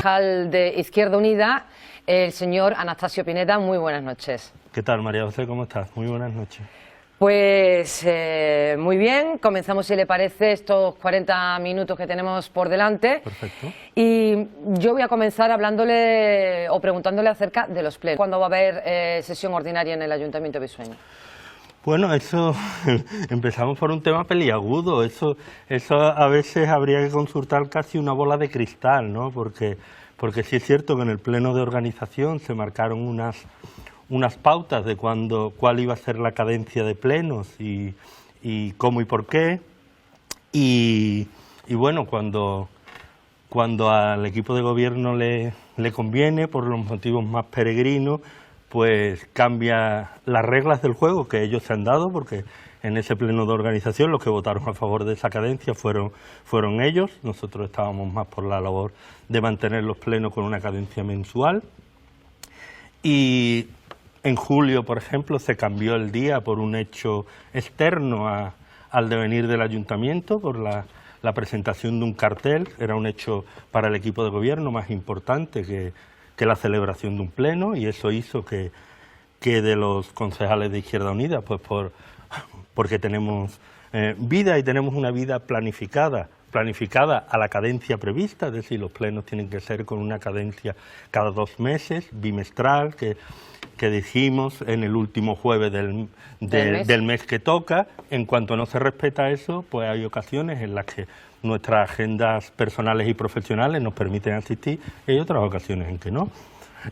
Concejal de Izquierda Unida, el señor Anastasio Pineda. Muy buenas noches. ¿Qué tal, María José? ¿Cómo estás? Muy buenas noches. Pues muy bien, comenzamos, si le parece, estos 40 minutos que tenemos por delante. Perfecto. Y yo voy a comenzar hablándole o preguntándole acerca de los plenos. ¿Cuándo va a haber sesión ordinaria en el Ayuntamiento Pisueño? Bueno, eso empezamos por un tema peliagudo. Eso a veces habría que consultar casi una bola de cristal, ¿no? Porque sí es cierto que en el pleno de organización se marcaron unas pautas de cuál iba a ser la cadencia de plenos y cómo y por qué. Y bueno, cuando al equipo de gobierno le conviene, por los motivos más peregrinos, pues cambia las reglas del juego que ellos se han dado, porque en ese pleno de organización los que votaron a favor de esa cadencia fueron ellos. Nosotros estábamos más por la labor de mantener los plenos con una cadencia mensual. Y en julio, por ejemplo, se cambió el día por un hecho externo al devenir del ayuntamiento, por la presentación de un cartel. Era un hecho para el equipo de gobierno más importante que la celebración de un pleno, y eso hizo que de los concejales de Izquierda Unida, pues porque tenemos vida y tenemos una vida planificada a la cadencia prevista, es decir, los plenos tienen que ser con una cadencia cada 2 meses, bimestral, que dijimos en el último jueves del mes que toca. En cuanto no se respeta eso, pues hay ocasiones en las que nuestras agendas personales y profesionales nos permiten asistir, y hay otras ocasiones en que no.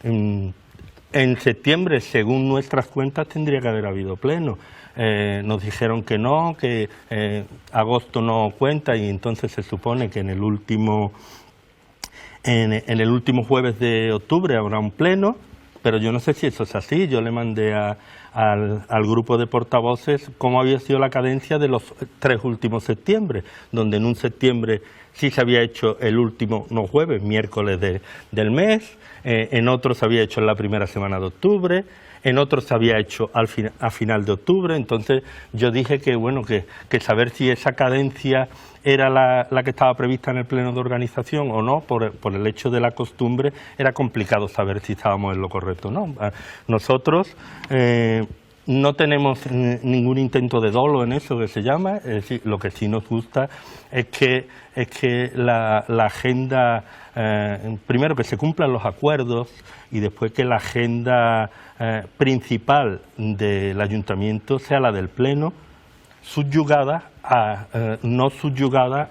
En septiembre, según nuestras cuentas, tendría que haber habido pleno. Nos dijeron que no, que agosto no cuenta, y entonces se supone que en el último jueves de octubre habrá un pleno, pero yo no sé si eso es así. Yo le mandé al grupo de portavoces cómo había sido la cadencia de los 3 últimos septiembre, donde en un septiembre sí se había hecho el último, no jueves, miércoles del mes, en otros se había hecho en la primera semana de octubre, en otros se había hecho a final de octubre. Entonces yo dije que bueno, que saber si esa cadencia era la que estaba prevista en el pleno de organización o no, por el hecho de la costumbre, era complicado saber si estábamos en lo correcto o no. Nosotros no tenemos ningún intento de dolo en eso que se llama, es decir, lo que sí nos gusta es que la agenda, primero que se cumplan los acuerdos, y después que la agenda principal del ayuntamiento sea la del pleno, no subyugada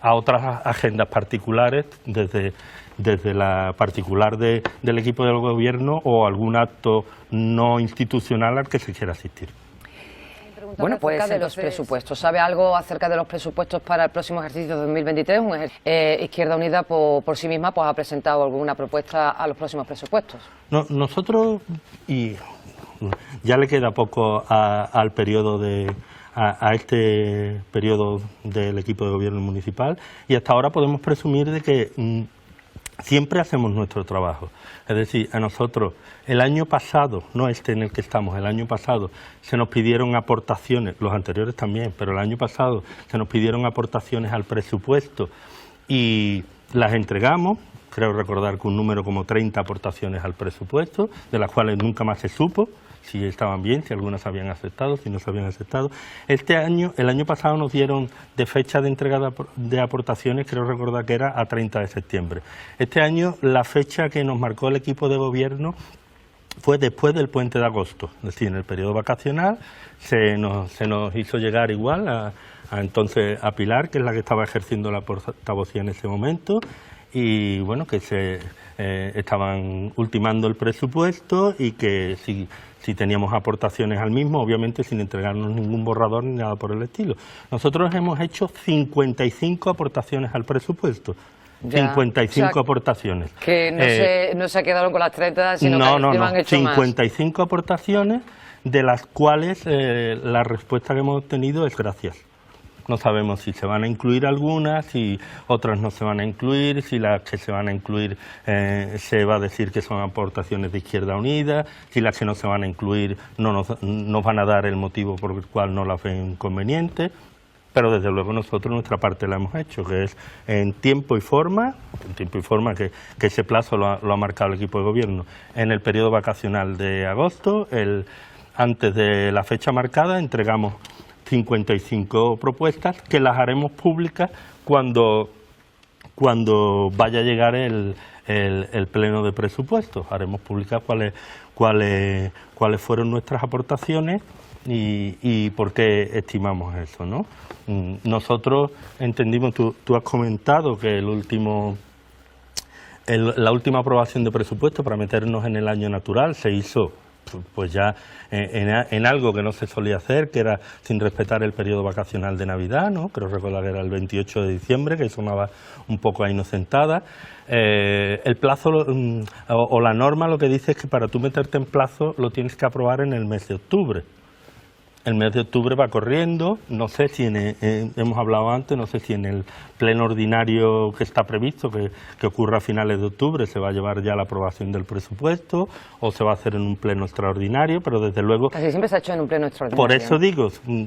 a otras agendas particulares, desde la particular del equipo del gobierno o algún acto no institucional al que se quiera asistir. Bueno, pues de los presupuestos. ¿Sabe algo acerca de los presupuestos para el próximo ejercicio 2023? Izquierda Unida por sí misma pues ha presentado alguna propuesta a los próximos presupuestos. No, nosotros, y ya le queda poco al periodo a este periodo del equipo de gobierno municipal, y hasta ahora podemos presumir de que siempre hacemos nuestro trabajo. Es decir, a nosotros el año pasado, no este en el que estamos, el año pasado se nos pidieron aportaciones, los anteriores también, pero el año pasado se nos pidieron aportaciones al presupuesto y las entregamos. Creo recordar que un número como 30 aportaciones al presupuesto, de las cuales nunca más se supo si estaban bien, si algunas se habían aceptado, si no se habían aceptado. El año pasado nos dieron de fecha de entrega de aportaciones, creo recordar que era a 30 de septiembre. Este año la fecha que nos marcó el equipo de gobierno fue después del puente de agosto, es decir, en el periodo vacacional se nos hizo llegar igual entonces a Pilar, que es la que estaba ejerciendo la portavocía en ese momento, y bueno, que se estaban ultimando el presupuesto y que si teníamos aportaciones al mismo, obviamente sin entregarnos ningún borrador ni nada por el estilo. Nosotros hemos hecho 55 aportaciones al presupuesto. Ya, 55 aportaciones. Que no se quedaron con las 30, sino que han hecho 55 más. Aportaciones, de las cuales la respuesta que hemos obtenido es gracias. No sabemos si se van a incluir algunas, si otras no se van a incluir, si las que se van a incluir se va a decir que son aportaciones de Izquierda Unida, si las que no se van a incluir no nos van a dar el motivo por el cual no las ven convenientes. pero desde luego nosotros nuestra parte la hemos hecho, que es en tiempo y forma que ese plazo lo ha marcado el equipo de gobierno, en el periodo vacacional de agosto, antes de la fecha marcada, entregamos 55 propuestas que las haremos públicas cuando vaya a llegar el pleno de presupuestos. Haremos públicas cuáles fueron nuestras aportaciones y por qué estimamos eso, ¿no? Nosotros entendimos, tú has comentado que la última aprobación de presupuestos para meternos en el año natural se hizo pues ya en algo que no se solía hacer, que era sin respetar el periodo vacacional de Navidad, ¿no? Creo recordar que era el 28 de diciembre, que sonaba un poco a inocentada. El plazo o la norma lo que dice es que para tú meterte en plazo lo tienes que aprobar en el mes de octubre. El mes de octubre va corriendo, no sé si hemos hablado antes, no sé si en el pleno ordinario que está previsto, que ocurra a finales de octubre, se va a llevar ya la aprobación del presupuesto o se va a hacer en un pleno extraordinario, pero desde luego... Casi siempre se ha hecho en un pleno extraordinario.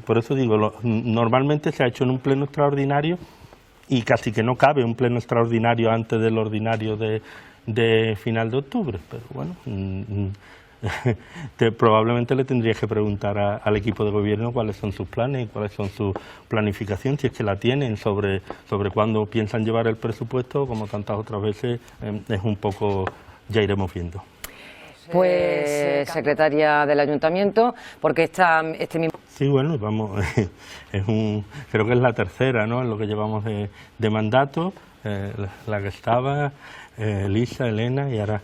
Por eso digo, normalmente se ha hecho en un pleno extraordinario y casi que no cabe un pleno extraordinario antes del ordinario de final de octubre, pero bueno... probablemente le tendrías que preguntar al equipo de gobierno cuáles son sus planes y cuáles son su planificación, si es que la tienen, sobre cuándo piensan llevar el presupuesto, como tantas otras veces, es un poco, ya iremos viendo. Pues secretaria del Ayuntamiento, porque este mismo... Sí, bueno, vamos, creo que es la tercera, ¿no?, en lo que llevamos de mandato, la que estaba, Lisa, Elena y ahora...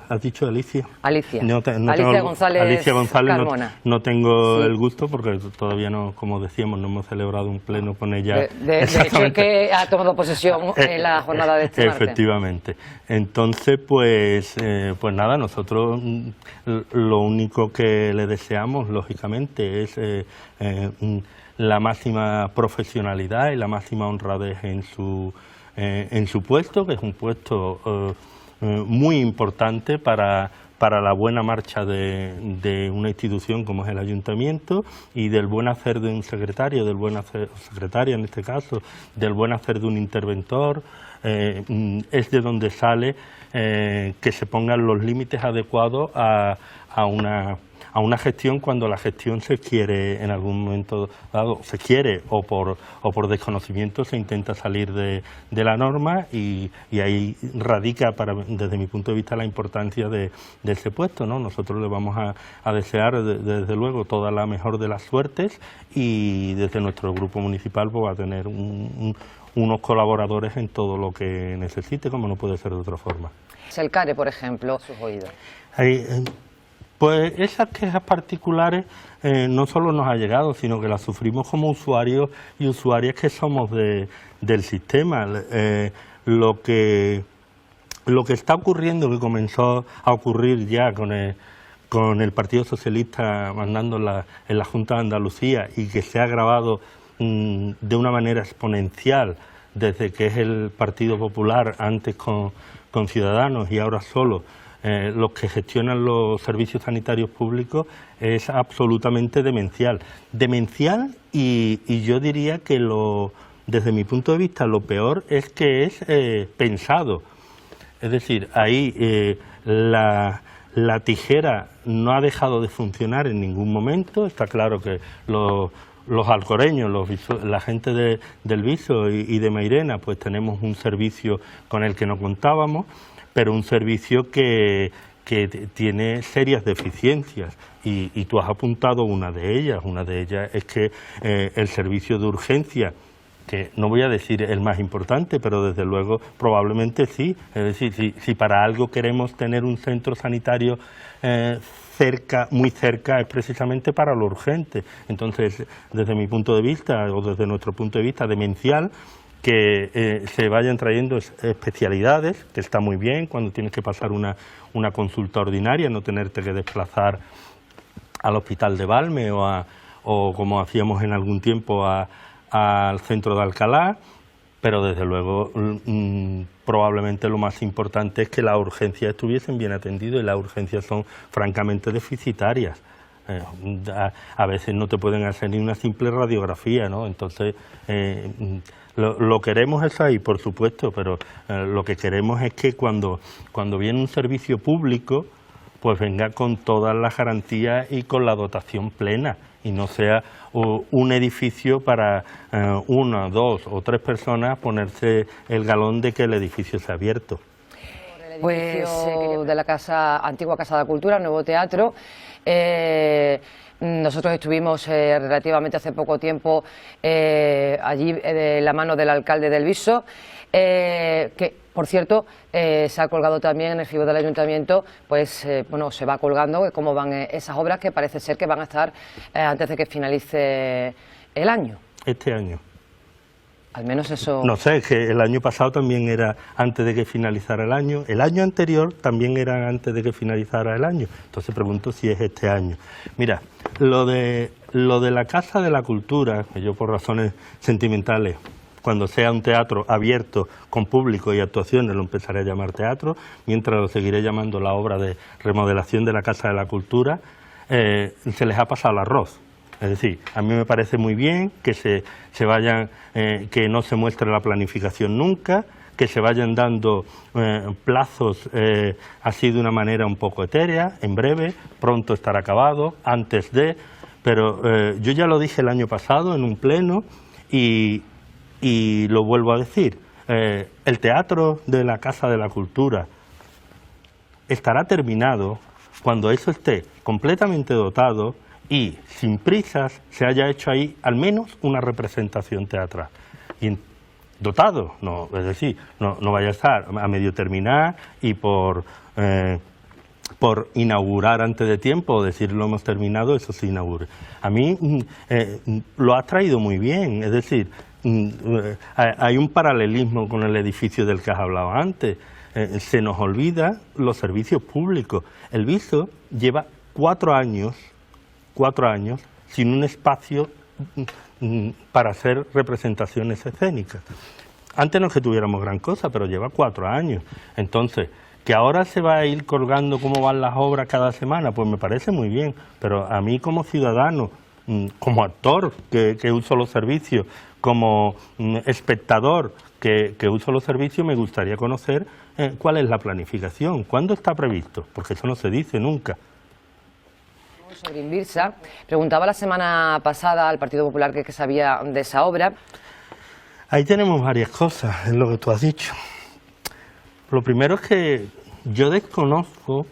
¿Has dicho Alicia? Alicia. Alicia González Carmona. No tengo el gusto porque todavía no, como decíamos, no hemos celebrado un pleno con ella. De hecho, que ha tomado posesión en la jornada de este martes. Efectivamente. Entonces, pues nada, nosotros lo único que le deseamos, lógicamente, es la máxima profesionalidad y la máxima honradez en su puesto, que es un puesto... muy importante para la buena marcha de una institución como es el Ayuntamiento y del buen hacer de un secretario, secretaria en este caso, del buen hacer de un interventor, es de donde sale que se pongan los límites adecuados a una gestión cuando la gestión se quiere en algún momento dado, se quiere o por desconocimiento se intenta salir de la norma y ahí radica desde mi punto de vista la importancia de ese puesto, ¿no? Nosotros le vamos a desear desde luego toda la mejor de las suertes y desde nuestro grupo municipal pues, va a tener unos colaboradores en todo lo que necesite, como no puede ser de otra forma. El CARE, por ejemplo, sus oídos. Pues esas quejas particulares no solo nos ha llegado, sino que las sufrimos como usuarios y usuarias que somos del sistema. Lo que está ocurriendo, que comenzó a ocurrir ya con el Partido Socialista mandando en la Junta de Andalucía y que se ha agravado de una manera exponencial desde que es el Partido Popular, antes con Ciudadanos y ahora solo, los que gestionan los servicios sanitarios públicos, es absolutamente demencial. Demencial y yo diría que desde mi punto de vista lo peor es que es pensado. Es decir, ahí la tijera no ha dejado de funcionar en ningún momento. Está claro que los alcoreños, la gente del Viso y de Mairena, pues tenemos un servicio con el que no contábamos, pero un servicio que tiene serias deficiencias y tú has apuntado una de ellas. Una de ellas es que el servicio de urgencia, que no voy a decir el más importante, pero desde luego probablemente sí. Es decir, si para algo queremos tener un centro sanitario muy cerca, es precisamente para lo urgente. Entonces, desde mi punto de vista, o desde nuestro punto de vista demencial, que se vayan trayendo especialidades, que está muy bien cuando tienes que pasar una consulta ordinaria, no tenerte que desplazar al hospital de Valme o como hacíamos en algún tiempo al centro de Alcalá, pero desde luego probablemente lo más importante es que las urgencias estuviesen bien atendidas y las urgencias son francamente deficitarias. A veces no te pueden hacer ni una simple radiografía, ¿no? Entonces, lo queremos eso ahí, por supuesto, pero lo que queremos es que cuando viene un servicio público, pues venga con todas las garantías y con la dotación plena, y no sea un edificio para una, dos o tres personas ponerse el galón de que el edificio sea abierto. Pues de la antigua Casa de la Cultura, nuevo teatro. Nosotros estuvimos relativamente hace poco tiempo allí de la mano del alcalde del Viso, que por cierto se ha colgado también en el archivo del ayuntamiento, pues bueno, se va colgando cómo van esas obras, que parece ser que van a estar antes de que finalice el año. Este año. Al menos eso... No sé, es que el año pasado también era antes de que finalizara el año anterior también era antes de que finalizara el año, entonces pregunto si es este año. Mira, lo de la Casa de la Cultura, que yo por razones sentimentales, cuando sea un teatro abierto con público y actuaciones lo empezaré a llamar teatro, mientras lo seguiré llamando la obra de remodelación de la Casa de la Cultura, se les ha pasado el arroz. Es decir, a mí me parece muy bien que se vayan, que no se muestre la planificación nunca, que se vayan dando plazos así de una manera un poco etérea, en breve, pronto estará acabado, antes de... Pero yo ya lo dije el año pasado en un pleno y lo vuelvo a decir, el teatro de la Casa de la Cultura estará terminado cuando eso esté completamente dotado y sin prisas se haya hecho ahí al menos una representación teatral. Y dotado, no, es decir, no vaya a estar a medio terminar y por inaugurar antes de tiempo o decir lo hemos terminado, eso se inaugure. A mí lo ha traído muy bien, es decir, hay un paralelismo con el edificio del que has hablado antes. Se nos olvida los servicios públicos. El Viso lleva 4 años sin un espacio para hacer representaciones escénicas. Antes no es que tuviéramos gran cosa, pero lleva 4 años. Entonces, que ahora se va a ir colgando cómo van las obras cada semana, pues me parece muy bien, pero a mí como ciudadano, como actor que uso los servicios, como espectador que uso los servicios, me gustaría conocer cuál es la planificación, cuándo está previsto, porque eso no se dice nunca. Sobre Invirsa, preguntaba la semana pasada al Partido Popular que sabía de esa obra. Ahí tenemos varias cosas, en lo que tú has dicho. Lo primero es que yo desconozco,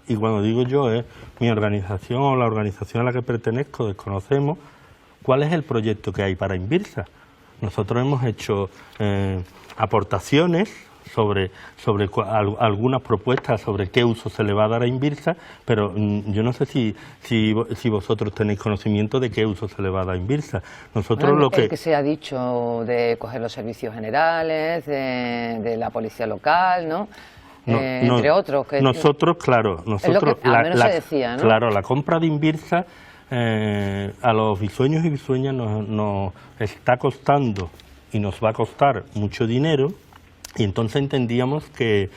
y cuando digo yo es mi organización o la organización a la que pertenezco, desconocemos cuál es el proyecto que hay para Invirsa. Nosotros hemos hecho aportaciones sobre algunas propuestas sobre qué uso se le va a dar a Invirsa, pero yo no sé si vosotros tenéis conocimiento de qué uso se le va a dar a Invirsa. Nosotros bueno, que se ha dicho de coger los servicios generales, de la policía local, ¿no? Entre otros. Que nosotros, claro, nosotros al menos se decía, ¿no? Claro, la compra de Invirsa a los visueños y visueñas nos está costando y nos va a costar mucho dinero. Y entonces entendíamos que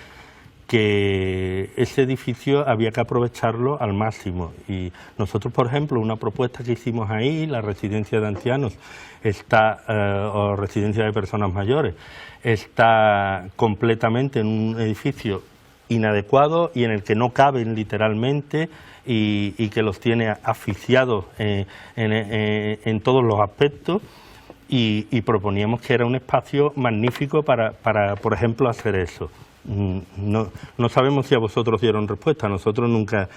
ese edificio había que aprovecharlo al máximo. Y nosotros, por ejemplo, una propuesta que hicimos ahí, la residencia de ancianos o residencia de personas mayores, está completamente en un edificio inadecuado y en el que no caben literalmente y que los tiene asfixiados en todos los aspectos. Y proponíamos que era un espacio magnífico para por ejemplo, hacer eso. No sabemos si a vosotros dieron respuesta, a nosotros nunca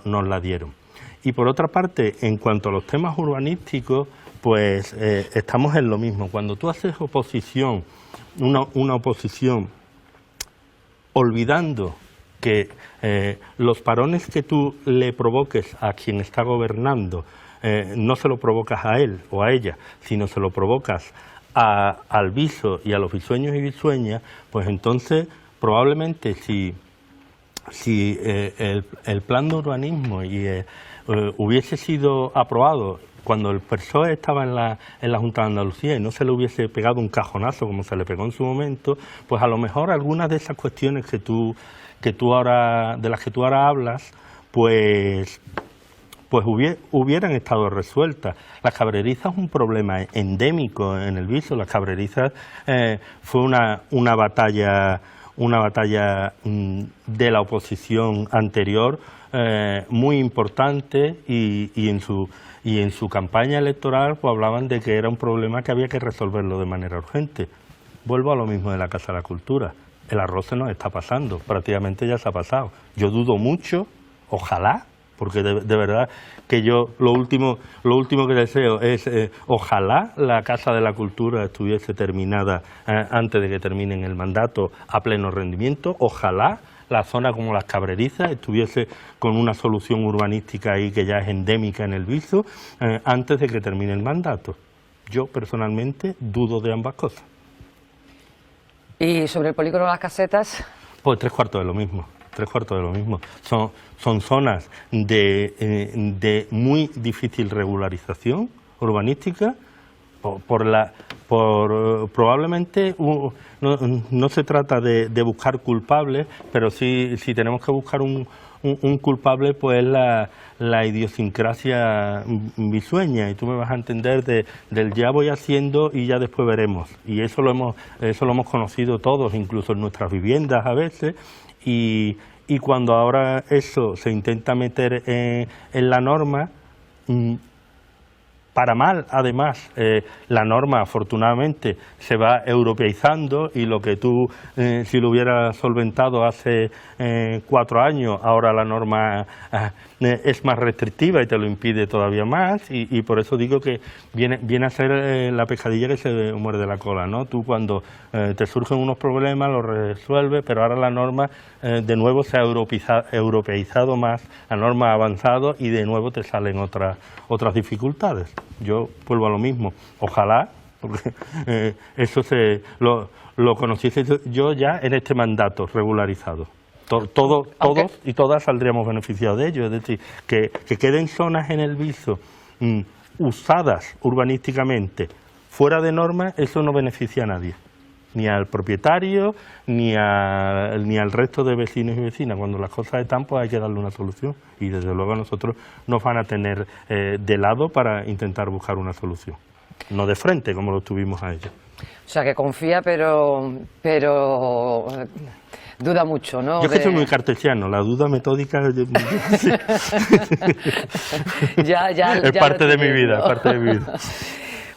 nos la dieron. Y por otra parte, en cuanto a los temas urbanísticos, pues estamos en lo mismo. Cuando tú haces oposición, una oposición, olvidando que los parones que tú le provoques a quien está gobernando, no se lo provocas a él o a ella, sino se lo provocas al Viso y a los visueños y visueñas, pues entonces probablemente si el plan de urbanismo hubiese sido aprobado cuando el PSOE estaba en la Junta de Andalucía y no se le hubiese pegado un cajonazo como se le pegó en su momento, pues a lo mejor algunas de esas cuestiones de las que tú ahora hablas, pues pues hubieran estado resueltas. Las cabrerizas es un problema endémico en el Viso. Las cabrerizas fue una batalla de la oposición anterior muy importante, y en su campaña electoral pues hablaban de que era un problema que había que resolverlo de manera urgente. Vuelvo a lo mismo de la Casa de la Cultura. El arroz se nos está pasando, prácticamente ya se ha pasado. Yo dudo mucho, ojalá, porque de verdad que yo lo último que deseo es ojalá la Casa de la Cultura estuviese terminada antes de que termine el mandato a pleno rendimiento. Ojalá la zona como Las Cabrerizas estuviese con una solución urbanística ahí que ya es endémica en el Viso antes de que termine el mandato. Yo personalmente dudo de ambas cosas. ¿Y sobre el polígono de las Casetas? Pues 3/4 de lo mismo. 3/4 de lo mismo. Son zonas de muy difícil regularización urbanística. Probablemente no se trata de buscar culpables, pero sí tenemos que buscar un culpable, pues la idiosincrasia visueña, y tú me vas a entender del ya voy haciendo y ya después veremos, y eso lo hemos conocido todos, incluso en nuestras viviendas a veces, y cuando ahora eso se intenta meter en la norma, para mal, además, la norma afortunadamente se va europeizando, y lo que tú, si lo hubieras solventado hace 4 años, ahora la norma es más restrictiva y te lo impide todavía más, y por eso digo que viene a ser la pescadilla que se muerde la cola, ¿no? Tú cuando te surgen unos problemas los resuelves, pero ahora la norma de nuevo se ha europeizado más, la norma ha avanzado y de nuevo te salen otras dificultades. Yo vuelvo a lo mismo, ojalá, porque eso lo conociese yo ya en este mandato regularizado. Todos y todas saldríamos beneficiados de ello, es decir, que queden zonas en el Viso usadas urbanísticamente fuera de norma, eso no beneficia a nadie, ni al propietario, ni al resto de vecinos y vecinas. Cuando las cosas están, pues hay que darle una solución, y desde luego a nosotros nos van a tener de lado para intentar buscar una solución, no de frente como lo tuvimos a ellos. O sea, que confía, pero duda mucho, ¿no? Yo es que soy muy cartesiano, la duda metódica sí. Es parte de mi vida, parte de mi vida.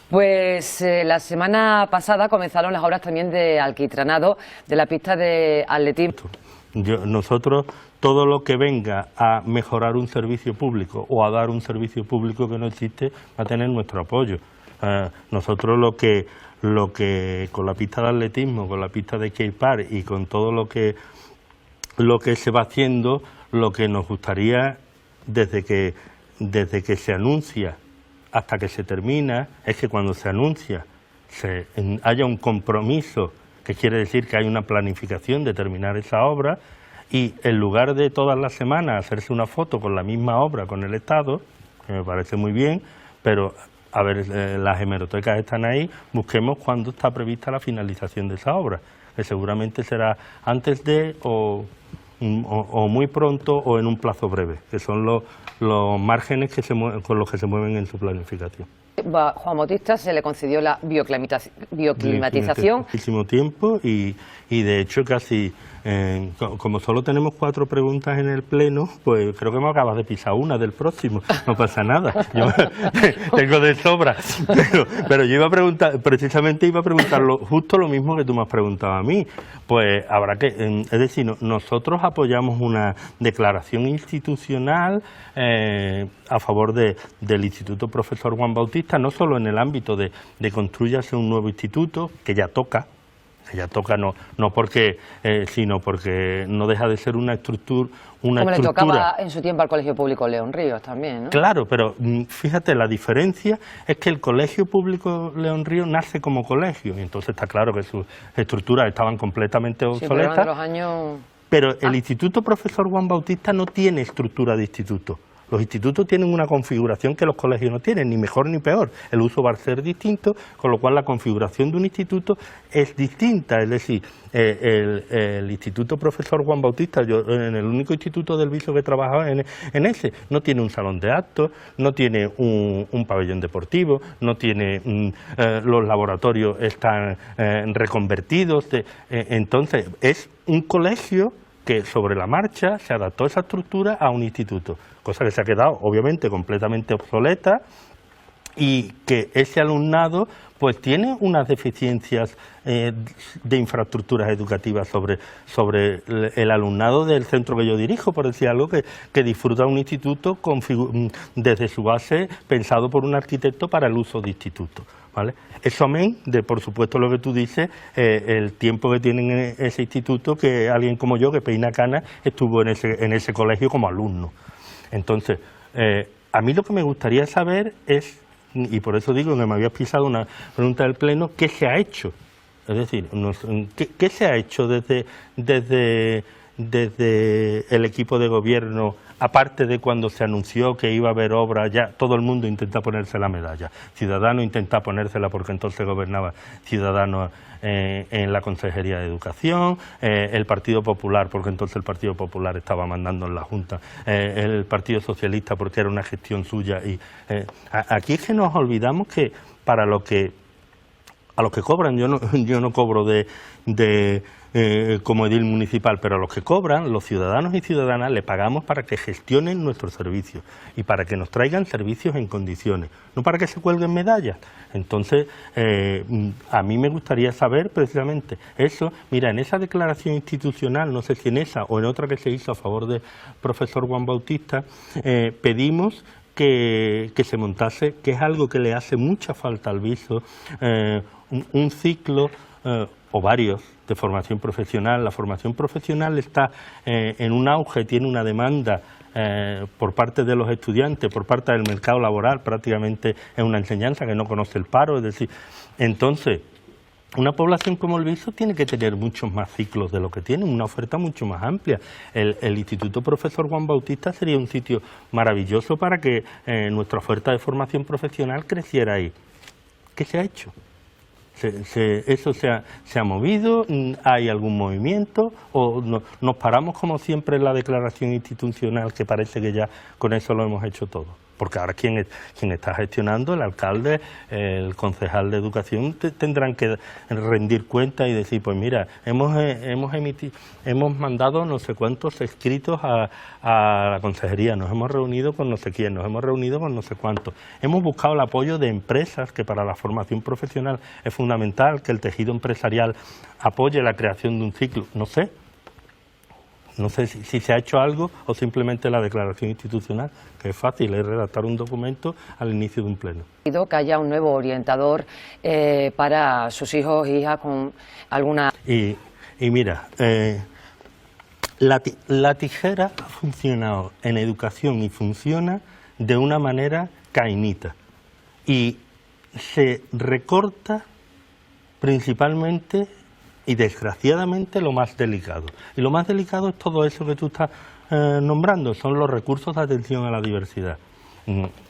Pues la semana pasada comenzaron las obras también de alquitranado de la pista de atletismo. Nosotros, todo lo que venga a mejorar un servicio público o a dar un servicio público que no existe, va a tener nuestro apoyo. Nosotros lo que con la pista de atletismo, con la pista de skatepark y con todo lo que se va haciendo, lo que nos gustaría desde que se anuncia hasta que se termina, es que cuando se anuncia haya un compromiso, que quiere decir que hay una planificación de terminar esa obra, y en lugar de todas las semanas hacerse una foto con la misma obra con el Estado, que me parece muy bien, pero a ver, las hemerotecas están ahí, busquemos cuándo está prevista la finalización de esa obra, que seguramente será antes de o muy pronto o en un plazo breve, que son los márgenes con los que se mueven en su planificación. A Juan Bautista se le concedió la bioclimatización. Muchísimo tiempo, y de hecho casi, como solo tenemos 4 preguntas en el pleno, pues creo que me acabas de pisar una del próximo, no pasa nada, yo tengo de sobra, pero yo precisamente iba a preguntar justo lo mismo que tú me has preguntado a mí. Pues habrá que, es decir, nosotros apoyamos una declaración institucional a favor del Instituto Profesor Juan Bautista, no solo en el ámbito de construyase un nuevo instituto, que ya toca no porque, sino porque no deja de ser una estructura. Como le tocaba en su tiempo al Colegio Público León Ríos también, ¿no? Claro, pero fíjate, la diferencia es que el Colegio Público León Ríos nace como colegio, y entonces está claro que sus estructuras estaban completamente obsoletas. Pero el Instituto Profesor Juan Bautista no tiene estructura de instituto. Los institutos tienen una configuración que los colegios no tienen, ni mejor ni peor. El uso va a ser distinto, con lo cual la configuración de un instituto es distinta. Es decir, el Instituto Profesor Juan Bautista, yo en el único instituto del Viso que he trabajado en ese, no tiene un salón de actos, no tiene un pabellón deportivo, no tiene los laboratorios están reconvertidos. Entonces, es un colegio que sobre la marcha se adaptó esa estructura a un instituto, cosa que se ha quedado obviamente completamente obsoleta y que ese alumnado pues tiene unas deficiencias de infraestructuras educativas sobre el alumnado del centro que yo dirijo, por decir algo, que disfruta un instituto desde su base pensado por un arquitecto para el uso de instituto, ¿vale? Eso amén de, por supuesto, lo que tú dices, el tiempo que tienen en ese instituto, que alguien como yo, que peina canas, estuvo en ese colegio como alumno. Entonces, a mí lo que me gustaría saber es, y por eso digo que me habías pisado una pregunta del Pleno, ¿qué se ha hecho? Es decir, ¿qué se ha hecho desde el equipo de gobierno, aparte de cuando se anunció que iba a haber obras? Ya todo el mundo intenta ponerse la medalla. Ciudadanos intenta ponérsela porque entonces gobernaba Ciudadanos en la Consejería de Educación, el Partido Popular porque entonces el Partido Popular estaba mandando en la Junta, el Partido Socialista porque era una gestión suya. Y aquí es que nos olvidamos que a los que cobran, yo no cobro como edil municipal, pero a los que cobran, los ciudadanos y ciudadanas, le pagamos para que gestionen nuestros servicios y para que nos traigan servicios en condiciones, no para que se cuelguen medallas. Entonces, a mí me gustaría saber precisamente eso. Mira, en esa declaración institucional, no sé si en esa o en otra que se hizo a favor del profesor Juan Bautista, pedimos que se montase, que es algo que le hace mucha falta al Viso, un ciclo o varios de formación profesional. La formación profesional está en un auge, tiene una demanda por parte de los estudiantes, por parte del mercado laboral, prácticamente es una enseñanza que no conoce el paro. Es decir, entonces, una población como el Viso tiene que tener muchos más ciclos de lo que tiene, una oferta mucho más amplia. El Instituto Profesor Juan Bautista sería un sitio maravilloso para que nuestra oferta de formación profesional creciera ahí. ¿Qué se ha hecho? ¿Eso se ha movido? ¿Hay algún movimiento? ¿O nos paramos como siempre en la declaración institucional, que parece que ya con eso lo hemos hecho todo? Porque ahora quien está gestionando, el alcalde, el concejal de educación, tendrán que rendir cuenta y decir, pues mira, hemos mandado no sé cuántos escritos a la consejería, nos hemos reunido con no sé quién, nos hemos reunido con no sé cuántos, hemos buscado el apoyo de empresas, que para la formación profesional es fundamental que el tejido empresarial apoye la creación de un ciclo. No sé si se ha hecho algo o simplemente la declaración institucional, que es fácil, es redactar un documento al inicio de un pleno. Que haya un nuevo orientador para sus hijos e hijas con alguna... Y mira, la tijera ha funcionado en educación y funciona de una manera cainita. Y se recorta principalmente y desgraciadamente lo más delicado. Y lo más delicado es todo eso que tú estás nombrando, son los recursos de atención a la diversidad.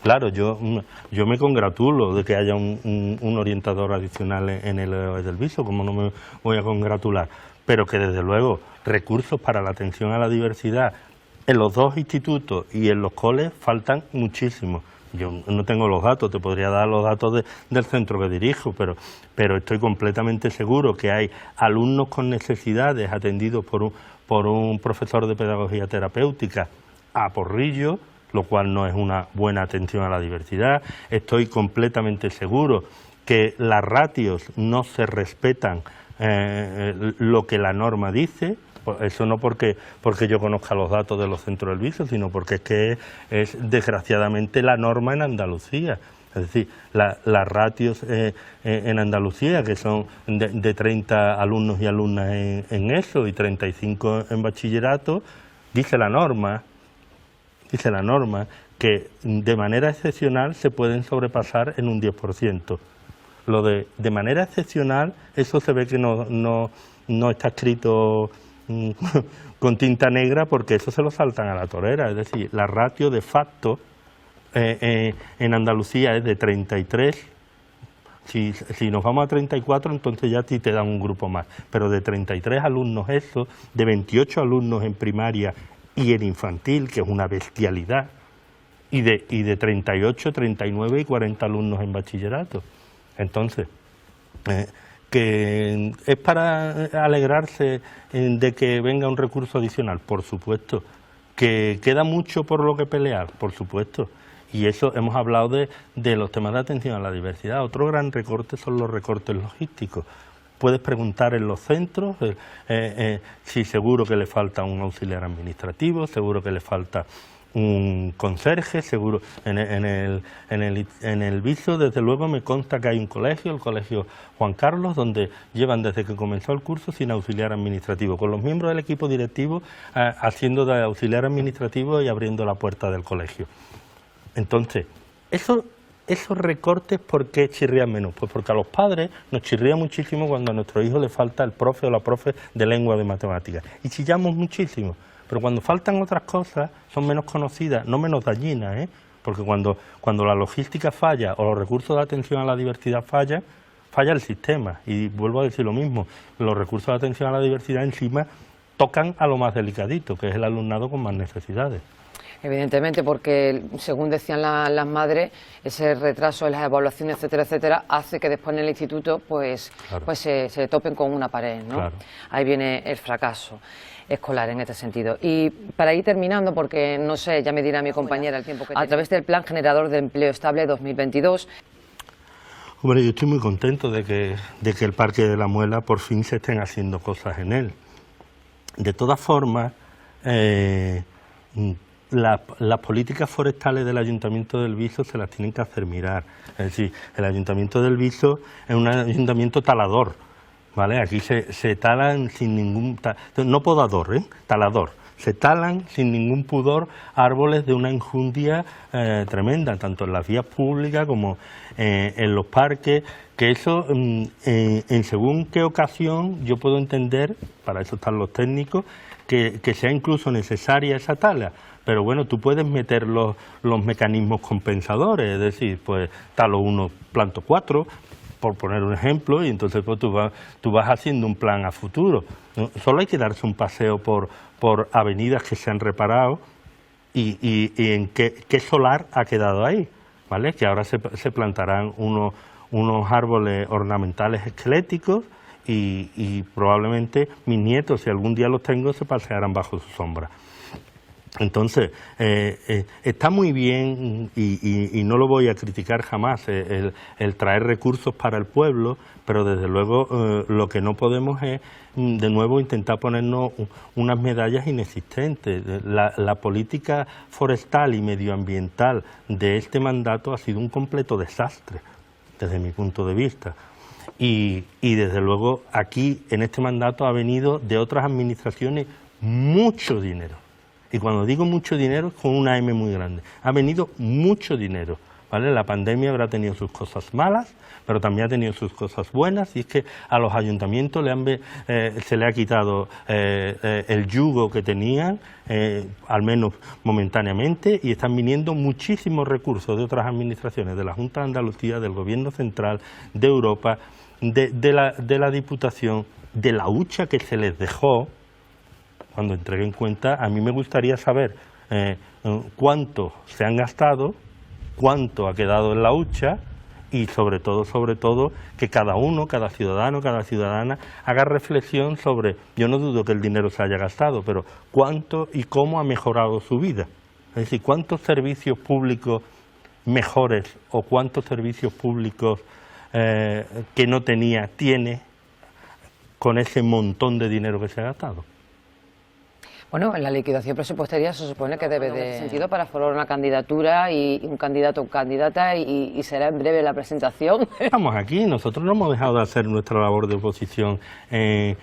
Claro, yo me congratulo de que haya un orientador adicional en el del Viso, como no me voy a congratular, pero que desde luego recursos para la atención a la diversidad en los dos institutos y en los coles faltan muchísimo. Yo no tengo los datos, te podría dar los datos del centro que dirijo, pero estoy completamente seguro que hay alumnos con necesidades atendidos por un profesor de pedagogía terapéutica a porrillo, lo cual no es una buena atención a la diversidad. Estoy completamente seguro que las ratios no se respetan lo que la norma dice. Eso no porque yo conozca los datos de los centros del Viso, sino porque es desgraciadamente la norma en Andalucía. Es decir, las ratios en Andalucía, que son de 30 alumnos y alumnas en eso y 35 en bachillerato, dice la norma que de manera excepcional se pueden sobrepasar en un 10%. Lo de manera excepcional, eso se ve que no está escrito con tinta negra, porque eso se lo saltan a la torera. Es decir, la ratio de facto en Andalucía es de 33. Si nos vamos a 34, entonces ya a ti te dan un grupo más. Pero de 33 alumnos eso, de 28 alumnos en primaria y en infantil, que es una bestialidad, y de 38, 39 y 40 alumnos en bachillerato. Entonces, que es para alegrarse de que venga un recurso adicional, por supuesto. Que queda mucho por lo que pelear, por supuesto. Y eso, hemos hablado de los temas de atención a la diversidad. Otro gran recorte son los recortes logísticos. Puedes preguntar en los centros si seguro que le falta un auxiliar administrativo, seguro que le falta un conserje, seguro. En el Viso, desde luego, me consta que hay un colegio, el Colegio Juan Carlos, donde llevan desde que comenzó el curso sin auxiliar administrativo, con los miembros del equipo directivo haciendo de auxiliar administrativo y abriendo la puerta del colegio. Entonces, esos recortes, ¿por qué chirrían menos? Pues porque a los padres nos chirría muchísimo cuando a nuestro hijo le falta el profe o la profe de lengua o de matemáticas. Y chillamos muchísimo. Pero cuando faltan otras cosas, son menos conocidas, no menos dañinas, porque cuando la logística falla o los recursos de atención a la diversidad falla el sistema. Y vuelvo a decir lo mismo, los recursos de atención a la diversidad encima tocan a lo más delicadito, que es el alumnado con más necesidades. Evidentemente, porque según decían las madres, ese retraso en las evaluaciones, etcétera, etcétera, hace que después en el instituto pues se topen con una pared, ¿no? Claro. Ahí viene el fracaso escolar en este sentido. Y para ir terminando, porque no sé, ya me dirá mi compañera el tiempo que a través del Plan Generador de Empleo Estable 2022. Hombre, yo estoy muy contento de que el Parque de la Muela por fin se estén haciendo cosas en él. De todas formas, las políticas forestales del Ayuntamiento del Viso se las tienen que hacer mirar. Es decir, el Ayuntamiento del Viso es un ayuntamiento talador, ¿vale? Aquí se talan sin ningún... no podador, talador. Se talan sin ningún pudor árboles de una enjundia tremenda, tanto en las vías públicas como en los parques, que eso, en según qué ocasión, yo puedo entender, para eso están los técnicos, que sea incluso necesaria esa tala. Pero bueno, tú puedes meter los mecanismos compensadores, es decir, pues talo 1, planto 4, por poner un ejemplo, y entonces pues, tú vas haciendo un plan a futuro. Solo hay que darse un paseo por avenidas que se han reparado y en qué solar ha quedado ahí, ¿vale? Que ahora se plantarán unos árboles ornamentales esqueléticos y probablemente mis nietos, si algún día los tengo, se pasearán bajo su sombra. Entonces, está muy bien y no lo voy a criticar jamás el traer recursos para el pueblo, pero desde luego lo que no podemos es, de nuevo, intentar ponernos unas medallas inexistentes. La política forestal y medioambiental de este mandato ha sido un completo desastre, desde mi punto de vista. Y desde luego aquí, en este mandato, ha venido de otras administraciones mucho dinero. Y cuando digo mucho dinero es con una M muy grande. Ha venido mucho dinero, ¿vale? La pandemia habrá tenido sus cosas malas, pero también ha tenido sus cosas buenas, y es que a los ayuntamientos se le ha quitado el yugo que tenían, al menos momentáneamente, y están viniendo muchísimos recursos de otras administraciones, de la Junta de Andalucía, del Gobierno Central, de Europa, de la Diputación, de la hucha que se les dejó. Cuando entreguen cuenta, a mí me gustaría saber cuánto se han gastado, cuánto ha quedado en la hucha y sobre todo, que cada uno, cada ciudadano, cada ciudadana haga reflexión sobre, yo no dudo que el dinero se haya gastado, pero cuánto y cómo ha mejorado su vida. Es decir, cuántos servicios públicos mejores o cuántos servicios públicos que no tiene con ese montón de dinero que se ha gastado. Bueno, en la liquidación presupuestaria se supone que debe de sentido para formar una candidatura y un candidato o candidata y será en breve la presentación. Estamos aquí, nosotros no hemos dejado de hacer nuestra labor de oposición en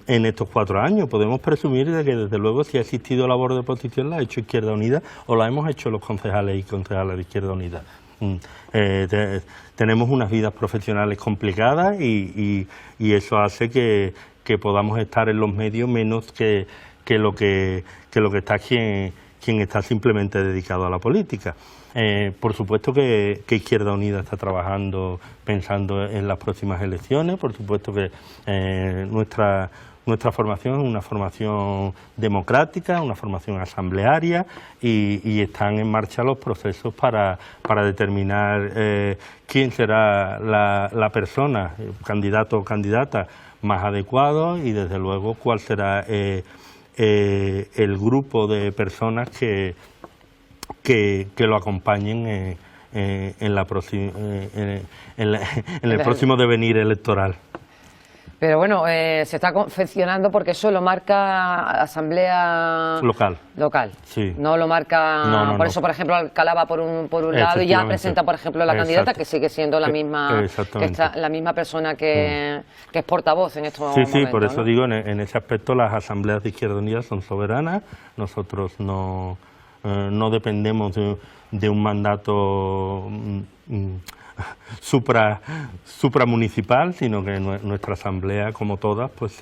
estos 4 años. Podemos presumir de que desde luego si ha existido labor de oposición la ha hecho Izquierda Unida o la hemos hecho los concejales y concejales de Izquierda Unida. Tenemos unas vidas profesionales complicadas y eso hace que que podamos estar en los medios menos que lo que está quien está simplemente dedicado a la política. Por supuesto que Izquierda Unida está trabajando pensando en las próximas elecciones, por supuesto que nuestra formación es una formación democrática, una formación asamblearia y están en marcha los procesos para determinar quién será la persona, candidato o candidata más adecuado y desde luego cuál será el grupo de personas que lo acompañen en el próximo devenir electoral. Pero bueno, se está confeccionando porque eso lo marca Asamblea Local. Sí. No lo marca... Por eso, por ejemplo, Alcalá va por un lado y ya presenta, por ejemplo, la candidata, que sigue siendo la misma, la misma persona que es portavoz en estos momentos. Sí, por eso digo, en ese aspecto las asambleas de Izquierda Unida son soberanas. Nosotros no dependemos de un mandato supramunicipal, sino que nuestra asamblea, como todas, pues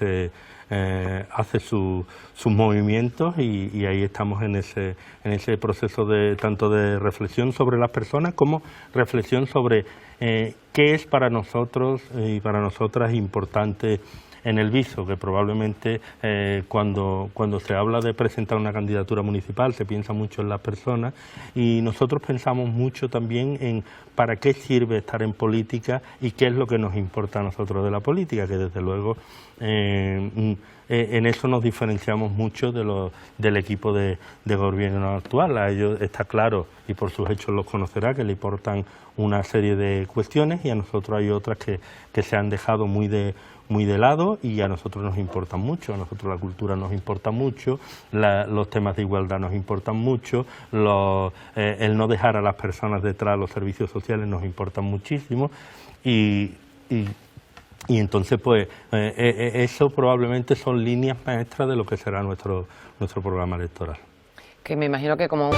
hace sus movimientos y ahí estamos en ese proceso tanto de reflexión sobre las personas como reflexión sobre qué es para nosotros y para nosotras importante en el viso, que probablemente cuando se habla de presentar una candidatura municipal se piensa mucho en las personas y nosotros pensamos mucho también en para qué sirve estar en política y qué es lo que nos importa a nosotros de la política, que desde luego en eso nos diferenciamos mucho del equipo de gobierno actual. A ellos está claro, y por sus hechos los conocerá, que le importan una serie de cuestiones y a nosotros hay otras que se han dejado muy de lado y a nosotros nos importan mucho. A nosotros la cultura nos importa mucho, los temas de igualdad nos importan mucho, el no dejar a las personas detrás, los servicios sociales nos importan muchísimo y entonces pues eso probablemente son líneas maestras de lo que será nuestro programa electoral. Que me imagino que como